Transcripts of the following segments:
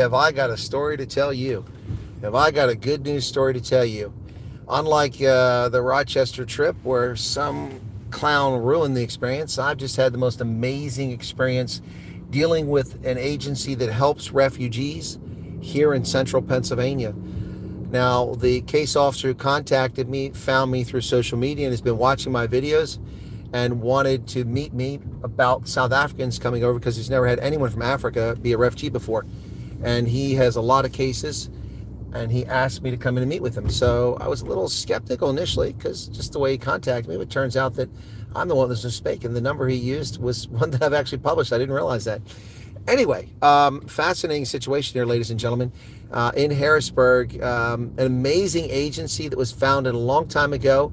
Have I got a story to tell you? Have I got a good news story to tell you? Unlike the Rochester trip where some clown ruined the experience, I've just had the most amazing experience dealing with an agency that helps refugees here in central Pennsylvania. Now, the case officer who contacted me found me through social media and has been watching my videos and wanted to meet me about South Africans coming over because he's never had anyone from Africa be a refugee before. And he has a lot of cases, and he asked me to come in and meet with him. So I was a little skeptical initially because just the way he contacted me, but it turns out that I'm the one that's mistaken. The number he used was one that I've actually published. I didn't realize that. Anyway, fascinating situation here, ladies and gentlemen. In Harrisburg, an amazing agency that was founded a long time ago.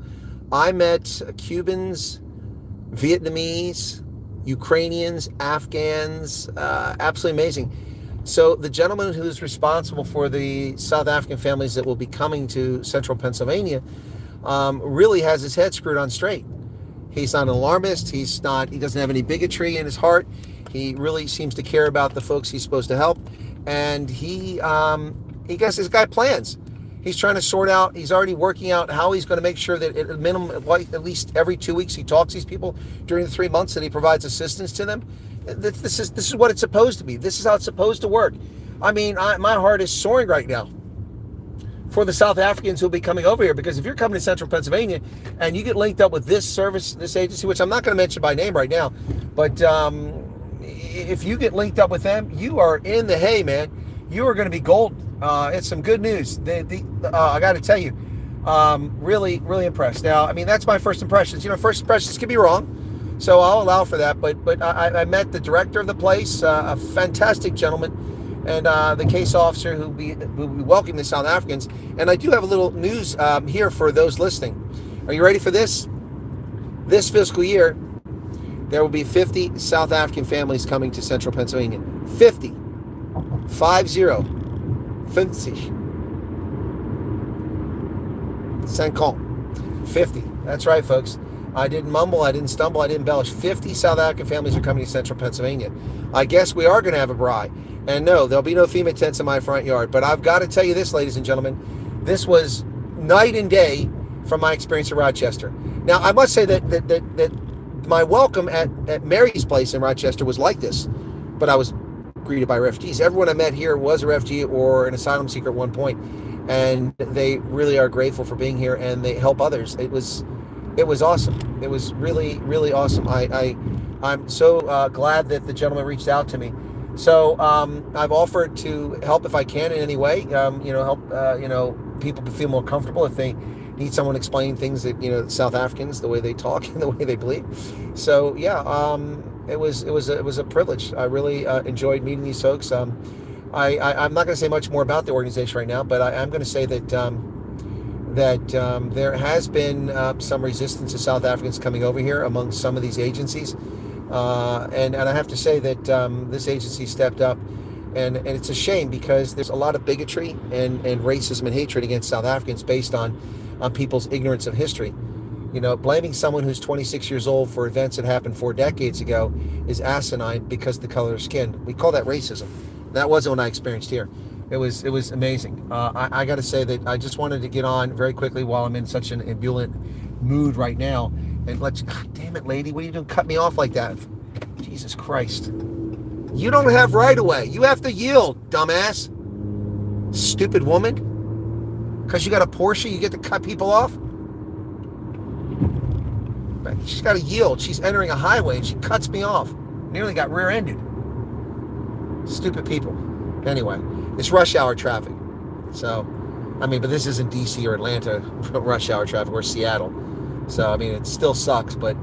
I met Cubans, Vietnamese, Ukrainians, Afghans, absolutely amazing. So the gentleman who's responsible for the South African families that will be coming to central Pennsylvania really has his head screwed on straight. He's not an alarmist. He doesn't have any bigotry in his heart. He really seems to care about the folks he's supposed to help. And he got plans. He's trying to sort out, he's already working out how he's going to make sure that at minimum, at least every 2 weeks, he talks to these people during the 3 months that he provides assistance to them. This is what it's supposed to be. This is how it's supposed to work. I mean, my heart is soaring right now for the South Africans who'll be coming over here, because if you're coming to central Pennsylvania and you get linked up with this service, this agency, which I'm not going to mention by name right now, but if you get linked up with them, you are in the hay, man. You are going to be golden. It's some good news. I got to tell you, really, really impressed. Now, I mean, that's my first impressions. You know, first impressions can be wrong, so I'll allow for that. But I met the director of the place, a fantastic gentleman, and the case officer who will be welcoming the South Africans. And I do have a little news here for those listening. Are you ready for this? This fiscal year, there will be 50 South African families coming to central Pennsylvania. 50. 50. 50. That's right, folks. I didn't mumble, I didn't stumble, I didn't embellish. 50 South African families are coming to central Pennsylvania. I guess we are going to have a bride. And no, there'll be no FEMA tents in my front yard. But I've got to tell you this, ladies and gentlemen, this was night and day from my experience in Rochester. Now, I must say that my welcome at Mary's place in Rochester was like this, but I was greeted by refugees. Everyone I met here was a refugee or an asylum seeker at one point, and they really are grateful for being here, and they help others. It was awesome. It was really, really awesome. I'm so glad that the gentleman reached out to me. So I've offered to help if I can in any way. Help people to feel more comfortable if they need someone explaining things that South Africans, the way they talk and the way they believe. So yeah, it was a privilege. I really enjoyed meeting these folks. I'm not going to say much more about the organization right now, but I'm going to say that there has been some resistance to South Africans coming over here among some of these agencies, and I have to say that this agency stepped up, and it's a shame because there's a lot of bigotry and racism and hatred against South Africans based on people's ignorance of history. Blaming someone who's 26 years old for events that happened 4 decades ago is asinine because of the color of skin. We call that racism. That wasn't what I experienced here. It was amazing. I got to say that I just wanted to get on very quickly while I'm in such an ebullient mood right now and let you, God damn it, lady, what are you doing? Cut me off like that. Jesus Christ. You don't have right of way. You have to yield, dumbass. Stupid woman. Because you got a Porsche, you get to cut people off? She's got to yield. She's entering a highway and she cuts me off. Nearly got rear-ended. Stupid people. Anyway, it's rush hour traffic. So, but this isn't DC or Atlanta rush hour traffic or Seattle. So, it still sucks, but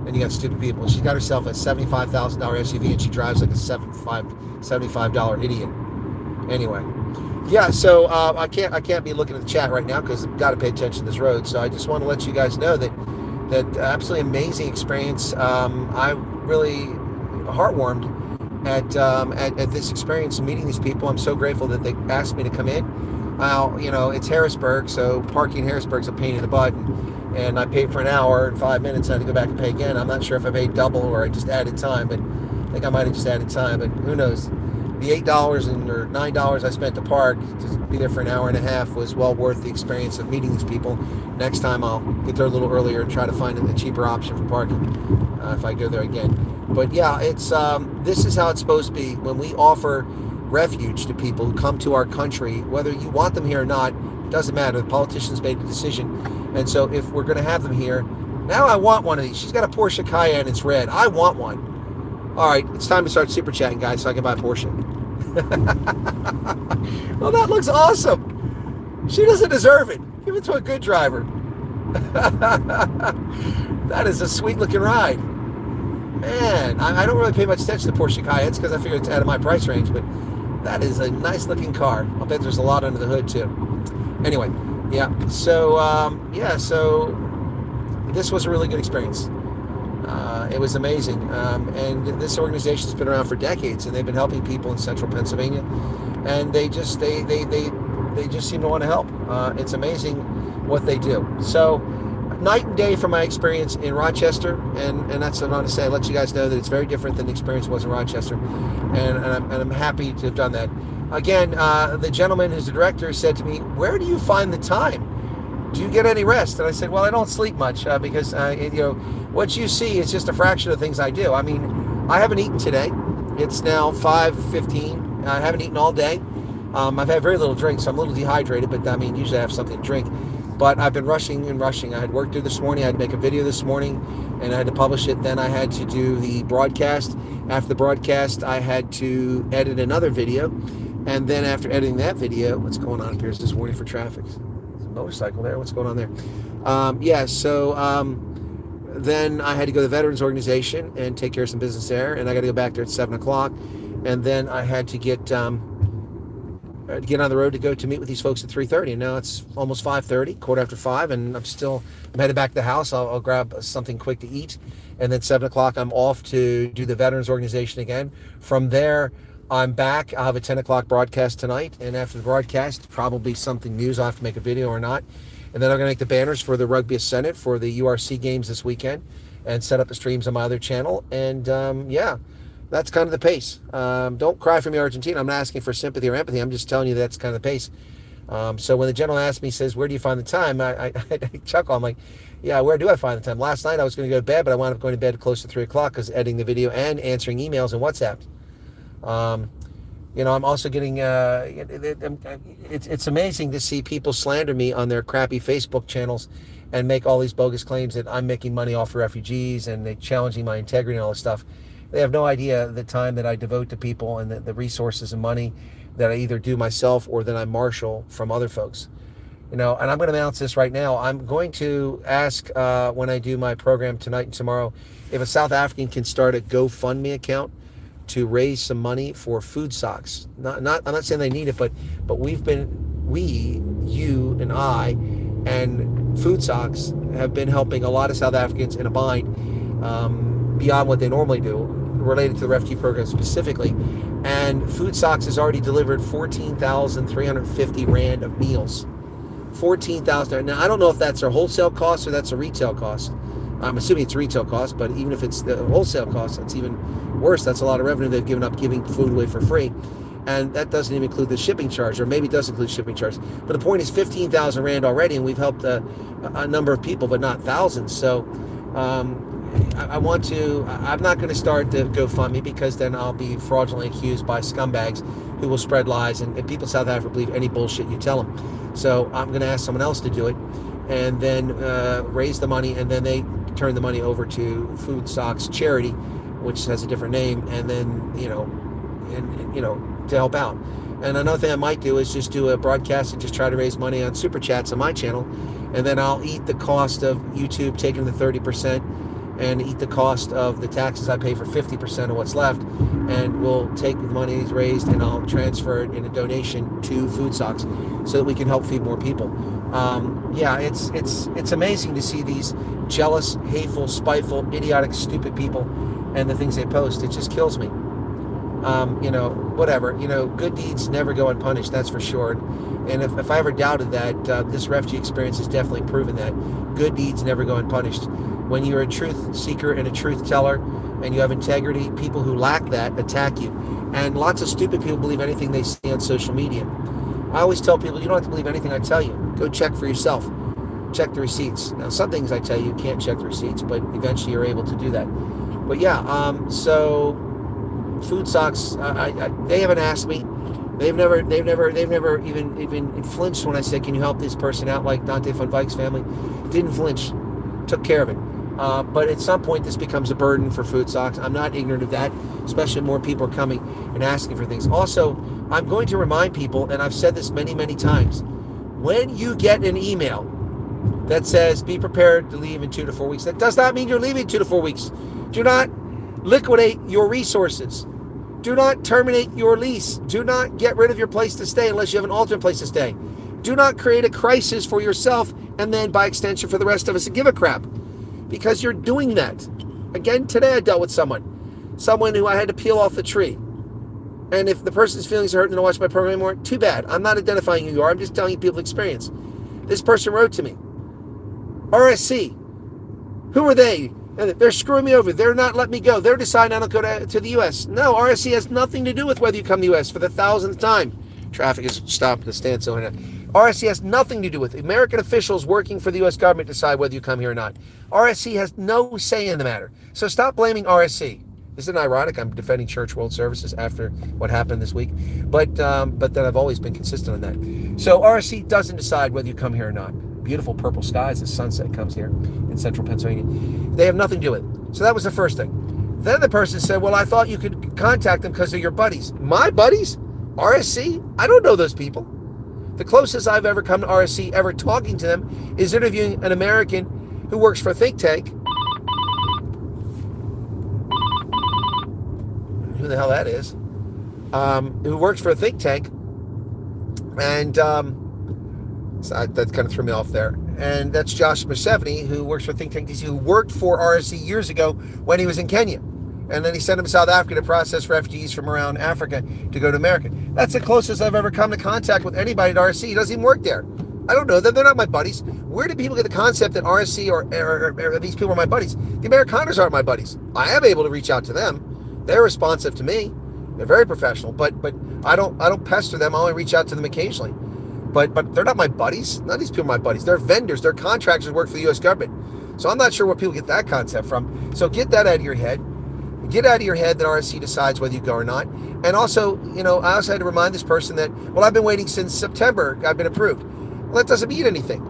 then you got stupid people. She's got herself a $75,000 SUV and she drives like a $75 idiot. Anyway. Yeah, so I can't be looking at the chat right now because I've got to pay attention to this road. So I just want to let you guys know that absolutely amazing experience. I'm really heartwarmed at this experience and meeting these people. I'm so grateful that they asked me to come in. Now, it's Harrisburg, so parking in Harrisburg's a pain in the butt. And I paid for an hour and 5 minutes. I had to go back and pay again. I'm not sure if I paid double or I just added time, but I think I might have just added time, but who knows. the $8 or $9 I spent to park to be there for an hour and a half was well worth the experience of meeting these people. Next time I'll get there a little earlier and try to find a cheaper option for parking if I go there again. But yeah, it's this is how it's supposed to be. When we offer refuge to people who come to our country, whether you want them here or not, it doesn't matter. The politicians made a decision. And so if we're going to have them here, now I want one of these. She's got a Porsche Cayenne, it's red. I want one. All right, it's time to start super chatting, guys, so I can buy a Porsche. Well, that looks awesome. She doesn't deserve it. Give it to a good driver. That is a sweet looking ride. Man, I don't really pay much attention to Porsche Cayennes because I figure it's out of my price range, but that is a nice looking car. I'll bet there's a lot under the hood too. Anyway, yeah, so so this was a really good experience. It was amazing, and this organization's been around for decades, and they've been helping people in central Pennsylvania, and they just seem to want to help. It's amazing what they do. So night and day from my experience in Rochester, and that's what I want to say. I'll let you guys know that it's very different than the experience was in Rochester, and I'm happy to have done that. Again, the gentleman who's the director said to me, "Where do you find the time? Do you get any rest?" And I said, "Well, I don't sleep much because what you see is just a fraction of the things I do. I mean, I haven't eaten today. It's now 5:15. I haven't eaten all day. I've had very little drink, so I'm a little dehydrated, but I mean, usually I have something to drink. But I've been rushing. I had work to do this morning. I had to make a video this morning, and I had to publish it. Then I had to do the broadcast. After the broadcast, I had to edit another video. And then after editing that video, what's going on up here? Is this warning for traffic? There's a motorcycle there. What's going on there? Then I had to go to the Veterans Organization and take care of some business there. And I got to go back there at 7 o'clock. And then I had to get on the road to go to meet with these folks at 3:30, and now it's almost 5:30, quarter after 5, and I'm headed back to the house. I'll grab something quick to eat, and then 7 o'clock I'm off to do the Veterans Organization again. From there, I'm back. I'll have a 10 o'clock broadcast tonight, and after the broadcast, probably something news. I'll have to make a video or not, and then I'm going to make the banners for the Rugby Senate for the URC games this weekend, and set up the streams on my other channel, and that's kind of the pace. Don't cry for me, Argentina. I'm not asking for sympathy or empathy. I'm just telling you that's kind of the pace. So when the gentleman asked me, says, "Where do you find the time?" I chuckle. I'm like, yeah, where do I find the time? Last night I was going to go to bed, but I wound up going to bed close to 3 o'clock because editing the video and answering emails and WhatsApp. I'm also getting, it's amazing to see people slander me on their crappy Facebook channels and make all these bogus claims that I'm making money off refugees and they're challenging my integrity and all this stuff. They have no idea the time that I devote to people and the resources and money that I either do myself or that I marshal from other folks. And I'm going to announce this right now. I'm going to ask when I do my program tonight and tomorrow if a South African can start a GoFundMe account to raise some money for food socks. I'm not saying they need it, but you and I, and food socks have been helping a lot of South Africans in a bind beyond what they normally do, related to the refugee program specifically. And Food Socks has already delivered 14,350 Rand of meals. 14,000. Now, I don't know if that's a wholesale cost or that's a retail cost. I'm assuming it's retail cost, but even if it's the wholesale cost, that's even worse. That's a lot of revenue they've given up giving food away for free. And that doesn't even include the shipping charge, or maybe it does include shipping charge. But the point is 15,000 Rand already, and we've helped a number of people, but not thousands. So I'm not going to start the GoFundMe because then I'll be fraudulently accused by scumbags who will spread lies, and people in South Africa believe any bullshit you tell them. So I'm going to ask someone else to do it and then raise the money, and then they turn the money over to Food Socks Charity, which has a different name, and then, to help out. And another thing I might do is just do a broadcast and just try to raise money on Super Chats on my channel, and then I'll eat the cost of YouTube taking the 30%, and eat the cost of the taxes I pay for 50% of what's left, and we'll take the money raised and I'll transfer it in a donation to Food Socks so that we can help feed more people. It's amazing to see these jealous, hateful, spiteful, idiotic, stupid people and the things they post. It just kills me. Whatever. Good deeds never go unpunished, that's for sure. And if I ever doubted that, this refugee experience has definitely proven that. Good deeds never go unpunished. When you're a truth seeker and a truth teller and you have integrity, people who lack that attack you. And lots of stupid people believe anything they see on social media. I always tell people, you don't have to believe anything I tell you. Go check for yourself. Check the receipts. Now, some things I tell you can't check the receipts, but eventually you're able to do that. But yeah, so food socks, they haven't asked me. They've never even flinched when I said, can you help this person out, like Dante von Vik's family? Didn't flinch. Took care of it. But at some point, this becomes a burden for food socks. I'm not ignorant of that, especially more people are coming and asking for things. Also, I'm going to remind people, and I've said this many, many times, when you get an email that says, be prepared to leave in 2 to 4 weeks, that does not mean you're leaving 2 to 4 weeks. Do not liquidate your resources. Do not terminate your lease. Do not get rid of your place to stay unless you have an alternate place to stay. Do not create a crisis for yourself and then, by extension, for the rest of us to give a crap. Because you're doing that. Again, today I dealt with someone who I had to peel off the tree. And if the person's feelings are hurt and don't watch my program anymore, too bad. I'm not identifying who you are. I'm just telling you people's experience. This person wrote to me, RSC, who are they? They're screwing me over. They're not letting me go. They're deciding I don't go to the U.S. No, RSC has nothing to do with whether you come to the U.S. for the 1,000th time. Traffic is stopped at a standstill. RSC has nothing to do with it. American officials working for the U.S. government decide whether you come here or not. RSC has no say in the matter. So stop blaming RSC. Isn't it ironic? I'm defending Church World Services after what happened this week. But then I've always been consistent on that. So RSC doesn't decide whether you come here or not. Beautiful purple skies as sunset comes here in central Pennsylvania. They have nothing to do with it. So that was the first thing. Then the person said, well, I thought you could contact them because they're your buddies. My buddies? RSC? I don't know those people. The closest I've ever come to RSC, ever talking to them, is interviewing an American who works for a think tank. Who the hell that is? Who works for a think tank. And so that kind of threw me off there. And that's Josh Museveni, who works for Think Tank DC, who worked for RSC years ago when he was in Kenya. And then he sent him to South Africa to process refugees from around Africa to go to America. That's the closest I've ever come to contact with anybody at RSC. He doesn't even work there. I don't know them. They're not my buddies. Where do people get the concept that RSC or these people are my buddies? The Amerikaners aren't my buddies. I am able to reach out to them. They're responsive to me. They're very professional. But I don't pester them. I only reach out to them occasionally. But they're not my buddies. None of these people are my buddies. They're vendors. They're contractors who work for the U.S. government. So I'm not sure where people get that concept from. So get that out of your head. Get out of your head that RSC decides whether you go or not. And also, I also had to remind this person that, well, I've been waiting since September. I've been approved. Well, that doesn't mean anything.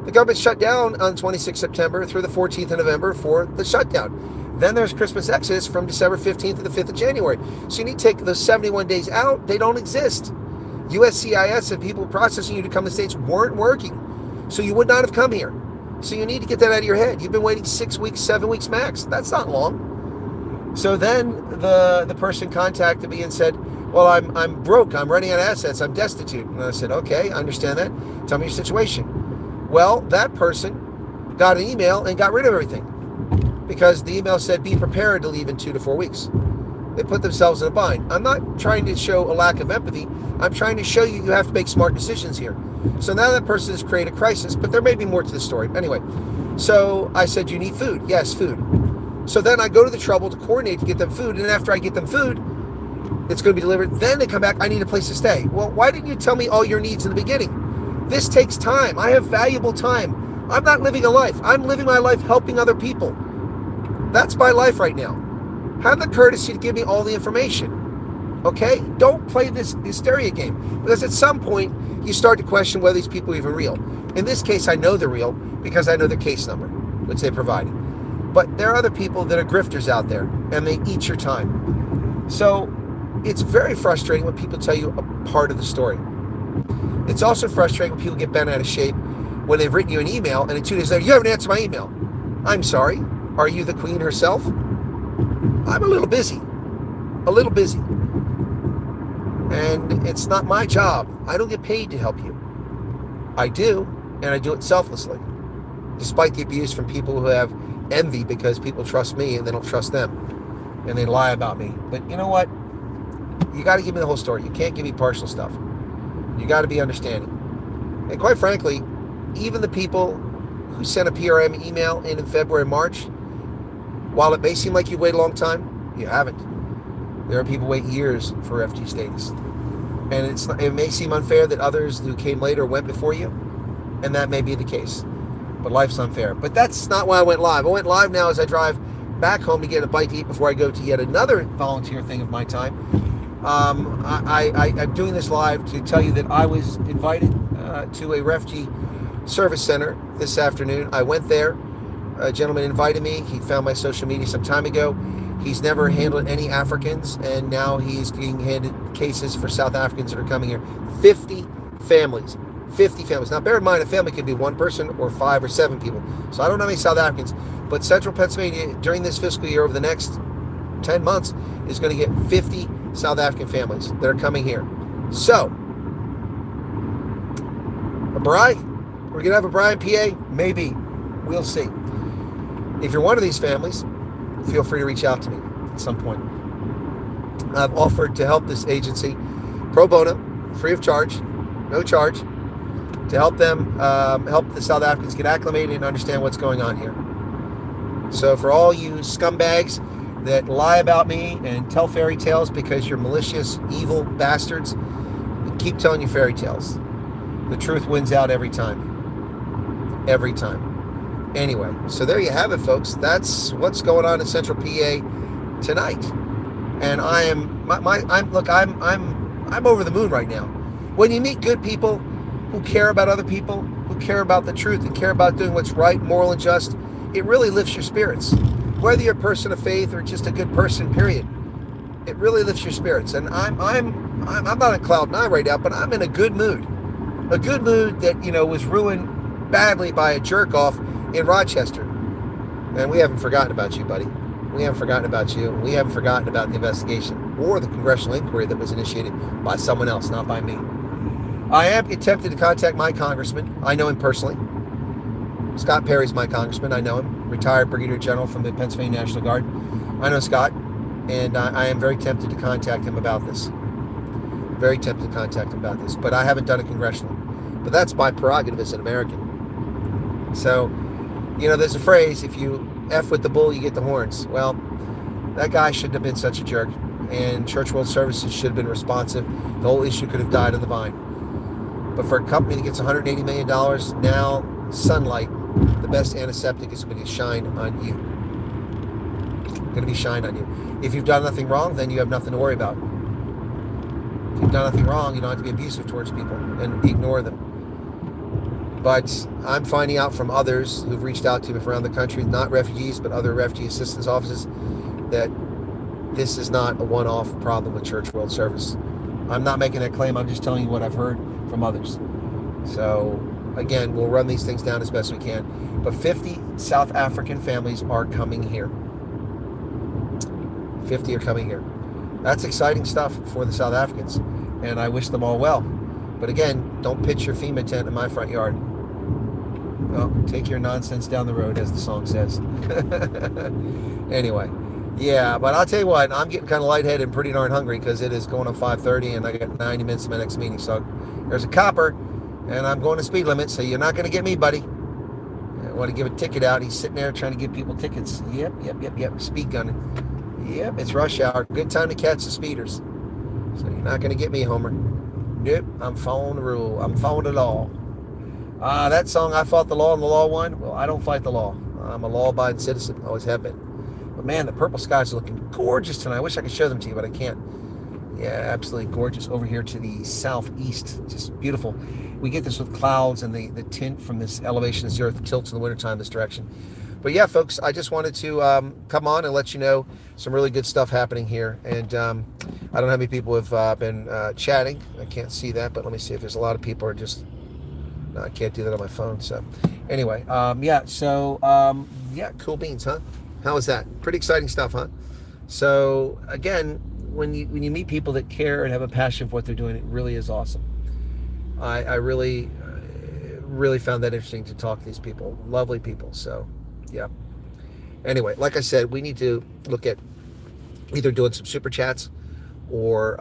The government shut down on 26 September through the 14th of November for the shutdown. Then there's Christmas exodus from December 15th to the 5th of January. So you need to take those 71 days out. They don't exist. USCIS and people processing you to come to the States weren't working. So you would not have come here. So you need to get that out of your head. You've been waiting 6 weeks, 7 weeks max. That's not long. So then the person contacted me and said, well, I'm broke. I'm running out of assets. I'm destitute. And I said, okay, I understand that. Tell me your situation. Well, that person got an email and got rid of everything because the email said, be prepared to leave in 2 to 4 weeks. They put themselves in a bind. I'm not trying to show a lack of empathy. I'm trying to show you have to make smart decisions here. So now that person has created a crisis, but there may be more to the story. Anyway, so I said, you need food? Yes, food. So then I go to the trouble to coordinate to get them food. And after I get them food, it's going to be delivered. Then they come back, I need a place to stay. Well, why didn't you tell me all your needs in the beginning? This takes time. I have valuable time. I'm not living a life. I'm living my life helping other people. That's my life right now. Have the courtesy to give me all the information. Okay? Don't play this hysteria game. Because at some point, you start to question whether these people are even real. In this case, I know they're real because I know their case number, which they provided. But there are other people that are grifters out there, and they eat your time. So it's very frustrating when people tell you a part of the story. It's also frustrating when people get bent out of shape when they've written you an email, and then 2 days later, you haven't answered my email. I'm sorry. Are you the queen herself? I'm a little busy. And it's not my job. I don't get paid to help you. I do, and I do it selflessly, despite the abuse from people who have envy because people trust me and they don't trust them, and they lie about me. But you know what? You got to give me the whole story. You can't give me partial stuff. You got to be understanding. And quite frankly, even the people who sent a PRM email in February, March, while it may seem like you waited a long time, you haven't. There are people who wait years for refugee status. And it may seem unfair that others who came later went before you, and that may be the case. But life's unfair. But that's not why I went live. I went live now as I drive back home to get a bite to eat before I go to yet another volunteer thing of my time. I'm doing this live to tell you that I was invited to a refugee service center this afternoon. I went there. A gentleman invited me. He found my social media some time ago. He's never handled any Africans, and now he's being handed cases for South Africans that are coming here. 50 families. 50 families. Now, bear in mind, a family could be one person or 5 or 7 people. So I don't know how many South Africans, but Central Pennsylvania, during this fiscal year, over the next 10 months, is going to get 50 South African families that are coming here. So, a bride? We're going to have a bride, PA? Maybe. We'll see. If you're one of these families, feel free to reach out to me at some point. I've offered to help this agency pro bono, free of charge, no charge, to help them, help the South Africans get acclimated and understand what's going on here. So for all you scumbags that lie about me and tell fairy tales because you're malicious, evil bastards, keep telling you fairy tales. The truth wins out every time. Every time. Anyway, so there you have it, folks. That's what's going on in Central PA tonight. And I am, I'm over the moon right now. When you meet good people who care about other people, who care about the truth and care about doing what's right, moral, and just, it really lifts your spirits. Whether you're a person of faith or just a good person, period, it really lifts your spirits. And I'm not on cloud 9 right now, but I'm in a good mood that was ruined badly by a jerk off in Rochester. And we haven't forgotten about you, buddy. We haven't forgotten about you. We haven't forgotten about the investigation or the congressional inquiry that was initiated by someone else, not by me. I am tempted to contact my congressman. I know him personally. Scott Perry's my congressman. I know him. Retired Brigadier General from the Pennsylvania National Guard. I know Scott, and I am very tempted to contact him about this. Very tempted to contact him about this. But I haven't done a congressional. But that's my prerogative as an American. So, there's a phrase, if you F with the bull, you get the horns. Well, that guy shouldn't have been such a jerk, and Church World Services should have been responsive. The whole issue could have died on the vine. But for a company that gets $180 million, now sunlight, the best antiseptic, is going to shine on you. Going to be shined on you. If you've done nothing wrong, then you have nothing to worry about. If you've done nothing wrong, you don't have to be abusive towards people and ignore them. But I'm finding out from others who've reached out to me from around the country, not refugees, but other refugee assistance offices, that this is not a one-off problem with Church World Service. I'm not making that claim. I'm just telling you what I've heard from others. So, again, we'll run these things down as best we can. But 50 South African families are coming here. 50 are coming here. That's exciting stuff for the South Africans, and I wish them all well. But again, don't pitch your FEMA tent in my front yard. Well, take your nonsense down the road, as the song says. Anyway, yeah, but I'll tell you what, I'm getting kind of lightheaded and pretty darn hungry because it is going on 5:30 and I got 90 minutes to my next meeting. So there's a copper, and I'm going to speed limit, so you're not going to get me, buddy. I want to give a ticket out. He's sitting there trying to give people tickets. Yep. Speed gunning. Yep, it's rush hour. Good time to catch the speeders. So you're not going to get me, Homer. Nope, I'm following the rule. I'm following the law. That song, I Fought the Law and the Law Won. Well, I don't fight the law. I'm a law-abiding citizen. Always have been. But man, the purple skies are looking gorgeous tonight. I wish I could show them to you, but I can't. Yeah, absolutely gorgeous over here to the southeast. Just beautiful. We get this with clouds and the tint from this elevation as the earth tilts in the wintertime this direction. But yeah, folks, I just wanted to come on and let you know some really good stuff happening here. And I don't know how many people have been chatting. I can't see that, but let me see if there's a lot of people are just... No, I can't do that on my phone. So anyway, yeah, cool beans, huh? How was that? Pretty exciting stuff, huh? So again, when you meet people that care and have a passion for what they're doing, it really is awesome. I really found that interesting to talk to these people. Lovely people. So yeah. Anyway, like I said, we need to look at either doing some super chats or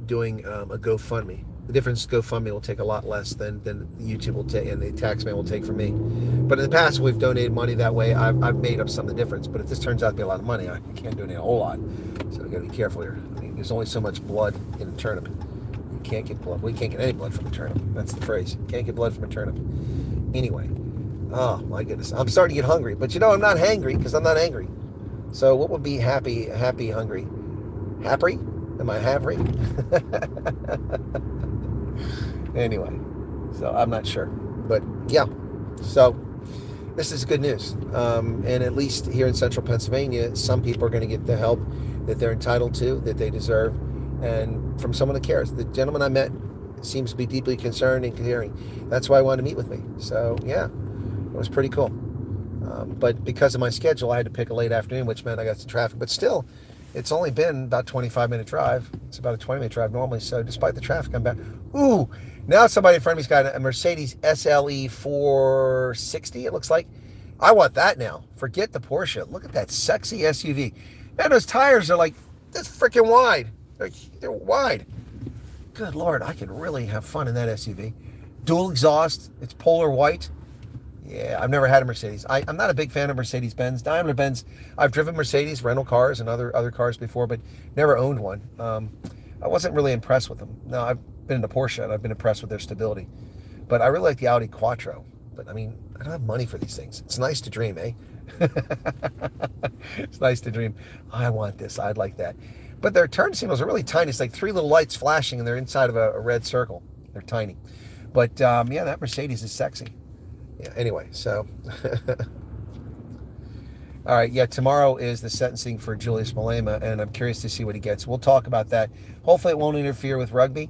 doing a GoFundMe. The difference GoFundMe will take a lot less than YouTube will take and the taxman will take from me. But in the past, we've donated money that way. I've made up some of the difference. But if this turns out to be a lot of money, I can't donate a whole lot. So you got to be careful here. I mean, there's only so much blood in a turnip. You can't get blood. We can't get any blood from a turnip. That's the phrase. You can't get blood from a turnip. Anyway, oh my goodness, I'm starting to get hungry. But I'm not hangry because I'm not angry. So what would be happy, hungry? Happy? Am I happy? Anyway, so I'm not sure, but yeah, so this is good news, and at least here in central Pennsylvania, some people are going to get the help that they're entitled to, that they deserve, and from someone that cares. The gentleman I met seems to be deeply concerned and caring. That's why I wanted to meet with me. So yeah, it was pretty cool, but because of my schedule, I had to pick a late afternoon, which meant I got some traffic, but still, it's only been about a 25-minute drive. It's about a 20-minute drive normally. So despite the traffic, I'm back. Ooh, now somebody in front of me's got a Mercedes SLE 460, it looks like. I want that now. Forget the Porsche. Look at that sexy SUV. Man, those tires are like this freaking wide. They're wide. Good Lord, I could really have fun in that SUV. Dual exhaust. It's polar white. Yeah, I've never had a Mercedes. I'm not a big fan of Mercedes-Benz. Daimler-Benz, I've driven Mercedes rental cars and other cars before, but never owned one. I wasn't really impressed with them. No, I've been in a Porsche and I've been impressed with their stability. But I really like the Audi Quattro. But I mean, I don't have money for these things. It's nice to dream, eh? It's nice to dream. I want this. I'd like that. But their turn signals are really tiny. It's like 3 little lights flashing and they're inside of a red circle. They're tiny. But yeah, that Mercedes is sexy. Yeah, anyway, so all right, yeah, tomorrow is the sentencing for Julius Malema, and I'm curious to see what he gets. We'll talk about that. Hopefully it won't interfere with rugby,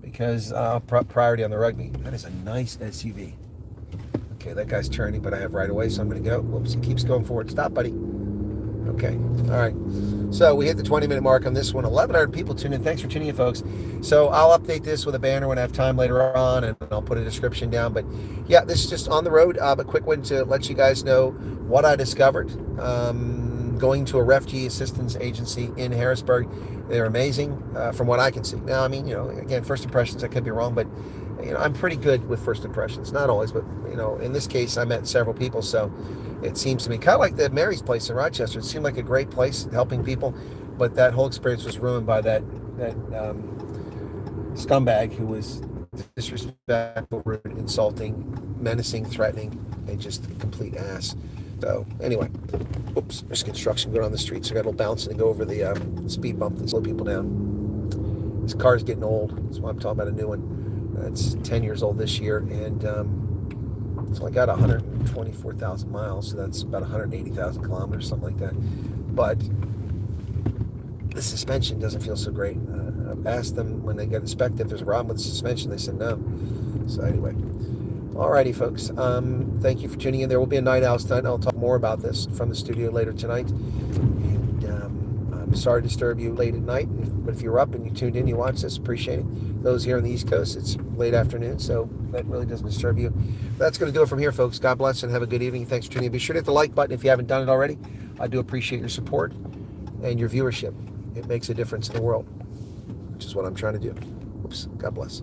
because priority on the rugby. That is a nice SUV. Okay, that guy's turning, but I have right away, so I'm going to go. Whoops, he keeps going forward. Stop, buddy. Okay, all right. So we hit the 20-minute mark on this one. 1,100 people tuned in. Thanks for tuning in, folks. So I'll update this with a banner when I have time later on, and I'll put a description down. But yeah, this is just on the road. A quick one to let you guys know what I discovered. Going to a refugee assistance agency in Harrisburg. They're amazing from what I can see. Now, I mean, again, first impressions, I could be wrong, but I'm pretty good with first impressions. Not always, but in this case, I met several people, so it seems to me kind of like the Mary's place in Rochester. It seemed like a great place, helping people, but that whole experience was ruined by that scumbag who was disrespectful, rude, insulting, menacing, threatening, and just a complete ass. So anyway, oops, there's construction going on the street, so I got a little bouncing to go over the speed bump to slow people down. This car's getting old. That's why I'm talking about a new one. It's 10 years old this year, and so I got 124,000 miles, so that's about 180,000 kilometers, something like that. But the suspension doesn't feel so great. I've asked them when they get inspected if there's a problem with the suspension. They said no. So anyway, alrighty, folks. Thank you for tuning in. There will be a Night Owls tonight. I'll talk more about this from the studio later tonight. And I'm sorry to disturb you late at night, but if you're up and you tuned in, you watch this, appreciate it. Those here on the East Coast, it's late afternoon, so that really doesn't disturb you. That's going to do it from here, folks. God bless and have a good evening. Thanks for tuning in. Be sure to hit the like button if you haven't done it already. I do appreciate your support and your viewership. It makes a difference in the world, which is what I'm trying to do. Oops. God bless.